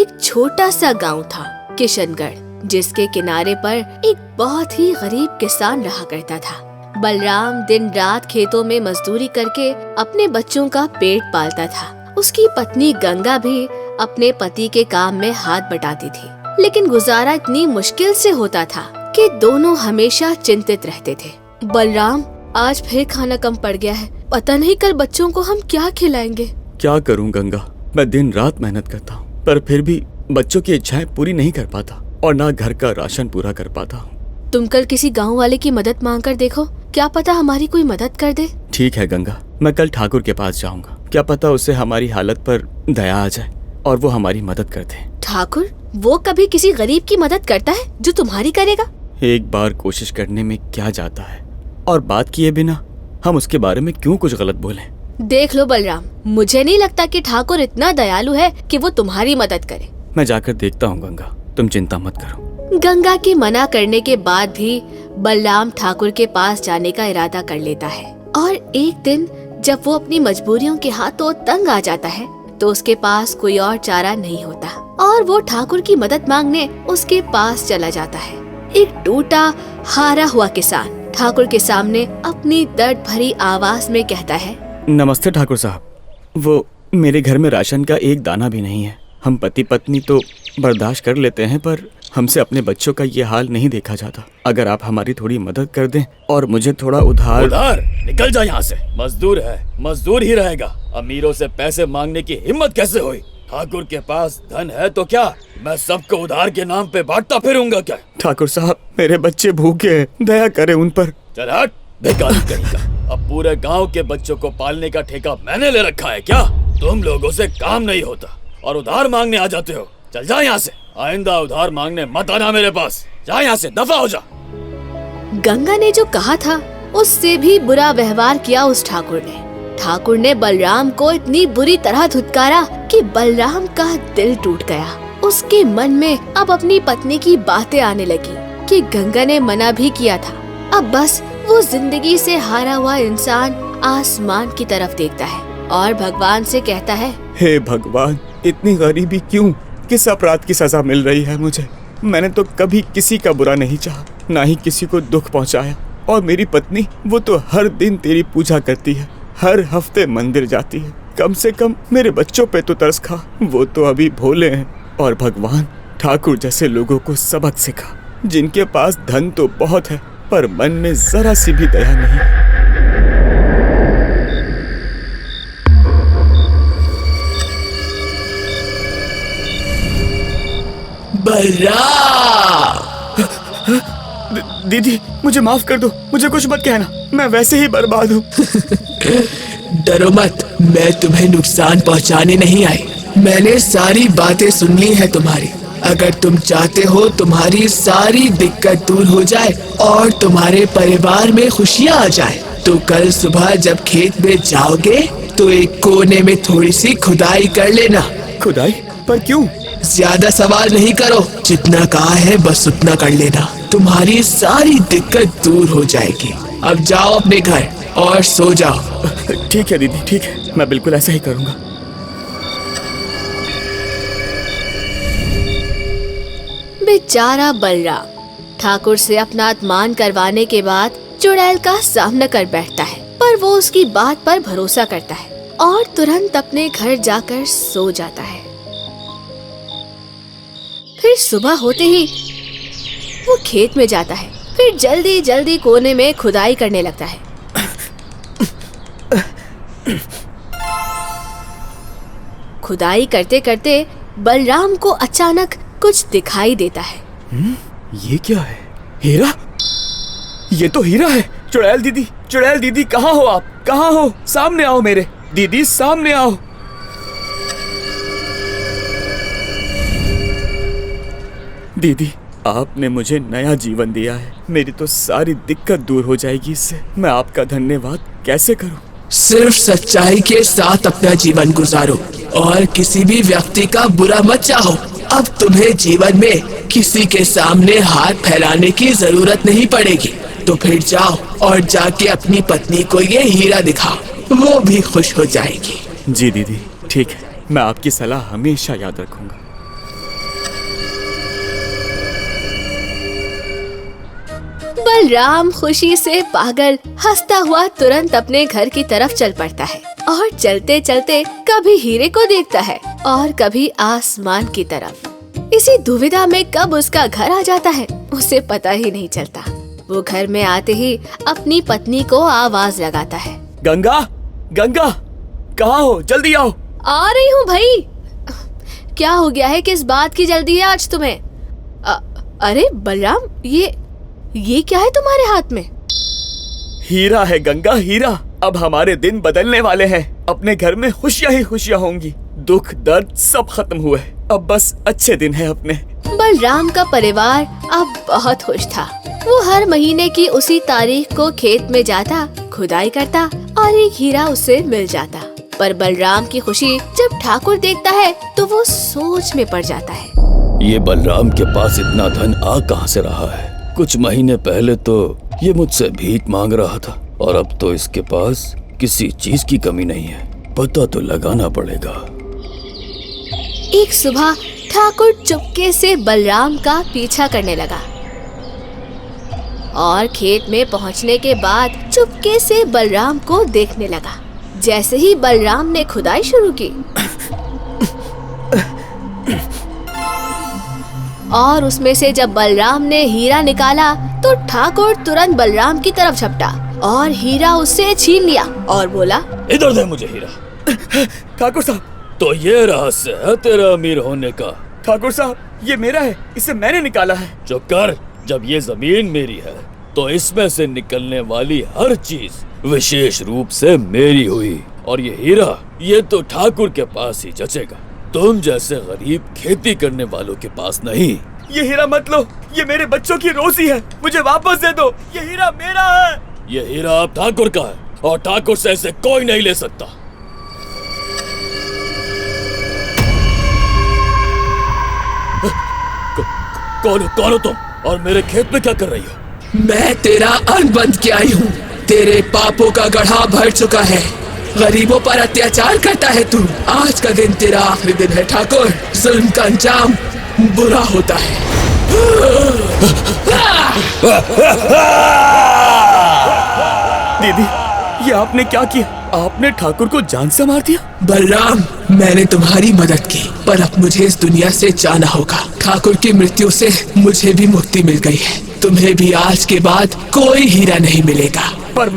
एक छोटा सा गांव था, किशनगढ़, जिसके किनारे पर एक बहुत ही गरीब किसान रहा करता था। बलराम दिन रात खेतों में मजदूरी करके अपने बच्चों का पेट पालता था। उसकी पत्नी गंगा भी अपने पति के काम में हाथ बटाती थी, लेकिन गुजारा इतनी मुश्किल से होता था कि दोनों हमेशा चिंतित रहते थे। बलराम, आज फिर खाना कम पड़ गया है, पता नहीं कल बच्चों को हम क्या खिलाएंगे। क्या करूं गंगा, मैं दिन रात मेहनत करता हूं, पर फिर भी बच्चों की इच्छाएं पूरी नहीं कर पाता और ना घर का राशन पूरा कर पाता हूं। तुम कल किसी गांव वाले की मदद मांग कर देखो, क्या पता हमारी कोई मदद कर दे। ठीक है गंगा, मैं कल ठाकुर के पास जाऊंगा, क्या पता उसे हमारी हालत पर दया आ जाए और वो हमारी मदद कर दे। ठाकुर? वो कभी किसी गरीब की मदद करता है जो तुम्हारी करेगा? एक बार कोशिश करने में क्या जाता है, और बात किए बिना हम उसके बारे में क्यों कुछ गलत बोलें। देख लो बलराम, मुझे नहीं लगता कि ठाकुर इतना दयालु है कि वो तुम्हारी मदद करे। मैं जाकर देखता हूँ गंगा, तुम चिंता मत करो। गंगा की मना करने के बाद भी बलराम ठाकुर के पास जाने का इरादा कर लेता है, और एक दिन जब वो अपनी मजबूरियों के हाथों तंग आ जाता है तो उसके पास कोई और चारा नहीं होता और वो ठाकुर की मदद मांगने उसके पास चला जाता है। एक टूटा हारा हुआ किसान ठाकुर के सामने अपनी दर्द भरी आवाज में कहता है, नमस्ते ठाकुर साहब, वो मेरे घर में राशन का एक दाना भी नहीं है। हम पति पत्नी तो बर्दाश्त कर लेते हैं, पर हमसे अपने बच्चों का ये हाल नहीं देखा जाता। अगर आप हमारी थोड़ी मदद कर दें और मुझे थोड़ा उधार निकल जा यहाँ से। मजदूर है, मजदूर ही रहेगा। अमीरों से पैसे मांगने की हिम्मत कैसे हुई? ठाकुर के पास धन है तो क्या मैं सबको उधार के नाम पे बांटता फिरूंगा क्या? ठाकुर साहब, मेरे बच्चे भूखे हैं, दया करें उन पर। चल हट, बेकारी कहीं। अब पूरे गांव के बच्चों को पालने का ठेका मैंने ले रखा है क्या? तुम लोगों से काम नहीं होता और उधार मांगने आ जाते हो। चल जा यहाँ से, आइंदा उधार मांगने मत आना मेरे पास। जा यहाँ से, दफा हो जा। गंगा ने जो कहा था उससे भी बुरा व्यवहार किया उस ठाकुर ने। ठाकुर ने बलराम को इतनी बुरी तरह धुतकारा कि बलराम का दिल टूट गया। उसके मन में अब अपनी पत्नी की बातें आने लगी कि गंगा ने मना भी किया था। अब बस वो जिंदगी से हारा हुआ इंसान आसमान की तरफ देखता है और भगवान से कहता है, हे भगवान, इतनी गरीबी क्यों? किस अपराध की सजा मिल रही है मुझे? मैंने तो कभी किसी का बुरा नहीं चाहा, ना ही किसी को दुख पहुंचाया। और मेरी पत्नी, वो तो हर दिन तेरी पूजा करती है, हर हफ्ते मंदिर जाती है। कम से कम मेरे बच्चों पे तो तरस खा, वो तो अभी भोले हैं। और भगवान, ठाकुर जैसे लोगों को सबक सिखा, जिनके पास धन तो बहुत है पर मन में जरा सी भी दया नहीं। दीदी, मुझे माफ कर दो, मुझे कुछ मत कहना, मैं वैसे ही बर्बाद हूँ। डरो मत, मैं तुम्हें नुकसान पहुँचाने नहीं आई। मैंने सारी बातें सुन ली है तुम्हारी। अगर तुम चाहते हो तुम्हारी सारी दिक्कत दूर हो जाए और तुम्हारे परिवार में खुशियाँ आ जाए, तो कल सुबह जब खेत में जाओगे तो एक कोने में थोड़ी सी खुदाई कर लेना। खुदाई? पर क्यों? ज्यादा सवाल नहीं करो, जितना कहा है बस उतना कर लेना, तुम्हारी सारी दिक्कत दूर हो जाएगी। अब जाओ अपने घर और सो जाओ। ठीक है दीदी, ठीक है, मैं बिल्कुल ऐसा ही करूँगा। बेचारा बलराम ठाकुर से अपना अपमान करवाने के बाद चुड़ैल का सामना कर बैठता है, पर वो उसकी बात पर भरोसा करता है और तुरंत अपने घर जाकर सो जाता है। फिर सुबह होते ही वो खेत में जाता है, फिर जल्दी जल्दी कोने में खुदाई करने लगता है। खुदाई करते करते बलराम को अचानक कुछ दिखाई देता है। ये क्या है? हीरा? ये तो हीरा है। चुड़ैल दीदी, चुड़ैल दीदी, कहाँ हो आप? कहाँ हो? सामने आओ मेरे। दीदी सामने आओ। दीदी, आपने मुझे नया जीवन दिया है, मेरी तो सारी दिक्कत दूर हो जाएगी इससे। मैं आपका धन्यवाद कैसे करूं? सिर्फ सच्चाई के साथ अपना जीवन गुजारो और किसी भी व्यक्ति का बुरा मत चाहो। अब तुम्हें जीवन में किसी के सामने हाथ फैलाने की जरूरत नहीं पड़ेगी। तो फिर जाओ और जाके अपनी पत्नी को ये हीरा दिखाओ, वो भी खुश हो जाएगी। जी दीदी, ठीक है, मैं आपकी सलाह हमेशा याद रखूंगा। बलराम खुशी से पागल हंसता हुआ तुरंत अपने घर की तरफ चल पड़ता है और चलते चलते कभी हीरे को देखता है और कभी आसमान की तरफ। इसी दुविधा में कब उसका घर आ जाता है उसे पता ही नहीं चलता। वो घर में आते ही अपनी पत्नी को आवाज लगाता है, गंगा, गंगा, कहाँ हो? जल्दी आओ। आ रही हूँ भाई। क्या हो गया है? किस बात की जल्दी है आज तुम्हें? अरे बलराम, ये क्या है तुम्हारे हाथ में? हीरा है गंगा, हीरा। अब हमारे दिन बदलने वाले हैं। अपने घर में खुशियां ही खुशियां होंगी। दुख दर्द सब खत्म हुए। अब बस अच्छे दिन हैं अपने। बलराम का परिवार अब बहुत खुश था। वो हर महीने की उसी तारीख को खेत में जाता, खुदाई करता और एक हीरा उसे मिल जाता। पर बलराम की खुशी जब ठाकुर देखता है तो वो सोच में पड़ जाता है। ये बलराम के पास इतना धन आ कहाँ से रहा है? कुछ महीने पहले तो ये मुझसे भीख मांग रहा था और अब तो इसके पास किसी चीज की कमी नहीं है। पता तो लगाना पड़ेगा। एक सुबह ठाकुर चुपके से बलराम का पीछा करने लगा और खेत में पहुंचने के बाद चुपके से बलराम को देखने लगा। जैसे ही बलराम ने खुदाई शुरू की और उसमें से जब बलराम ने हीरा निकाला तो ठाकुर तुरंत बलराम की तरफ झपटा और हीरा उससे छीन लिया और बोला, इधर दे मुझे हीरा। ठाकुर साहब, तो ये रहस्य है तेरा अमीर होने का? ठाकुर साहब, ये मेरा है, इसे मैंने निकाला है। चुप कर। जब ये जमीन मेरी है तो इसमें से निकलने वाली हर चीज विशेष रूप से मेरी हुई और ये हीरा ये तो ठाकुर के पास ही जचेगा, तुम जैसे गरीब खेती करने वालों के पास नहीं। ये हीरा मत लो, ये मेरे बच्चों की रोजी है, मुझे वापस दे दो। ये हीरा मेरा है। ये हीरा अब ठाकुर का है और ठाकुर से इसे कोई नहीं ले सकता। कौन हो तुम और मेरे खेत में क्या कर रही हो? मैं तेरा अन्न बंद के आई हूँ। तेरे पापों का गड्ढा भर चुका है। गरीबों पर अत्याचार करता है तू। आज का दिन तेरा आखिरी दिन है ठाकुर। जुल्म का अंजाम बुरा होता है। दीदी, ये आपने क्या किया? आपने ठाकुर को जान से मार दिया। बलराम, मैंने तुम्हारी मदद की पर अब मुझे इस दुनिया से जाना होगा। ठाकुर की मृत्यु से मुझे भी मुक्ति मिल गई है। तुम्हें भी आज के बाद कोई हीरा नहीं मिलेगा। पर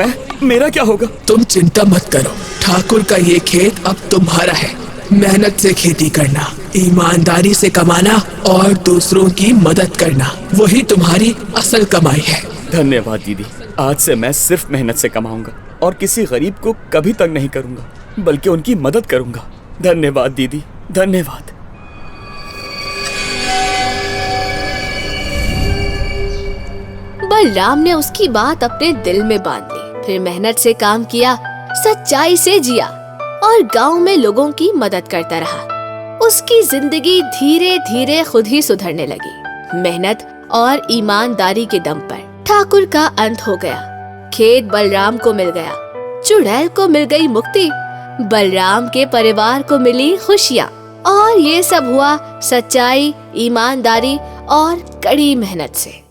मेरा क्या होगा? तुम चिंता मत करो। ठाकुर का ये खेत अब तुम्हारा है। मेहनत से खेती करना, ईमानदारी से कमाना और दूसरों की मदद करना, वही तुम्हारी असल कमाई है। धन्यवाद दीदी। आज से मैं सिर्फ मेहनत से कमाऊंगा और किसी गरीब को कभी तंग नहीं करूंगा, बल्कि उनकी मदद करूंगा। धन्यवाद दीदी, धन्यवाद। बलराम ने उसकी बात अपने दिल में बांध ली। फिर मेहनत से काम किया, सच्चाई से जिया और गांव में लोगों की मदद करता रहा। उसकी जिंदगी धीरे धीरे खुद ही सुधरने लगी। मेहनत और ईमानदारी के दम पर ठाकुर का अंत हो गया। खेत बलराम को मिल गया, चुड़ैल को मिल गई मुक्ति, बलराम के परिवार को मिली खुशियाँ। और ये सब हुआ सच्चाई, ईमानदारी और कड़ी मेहनत से।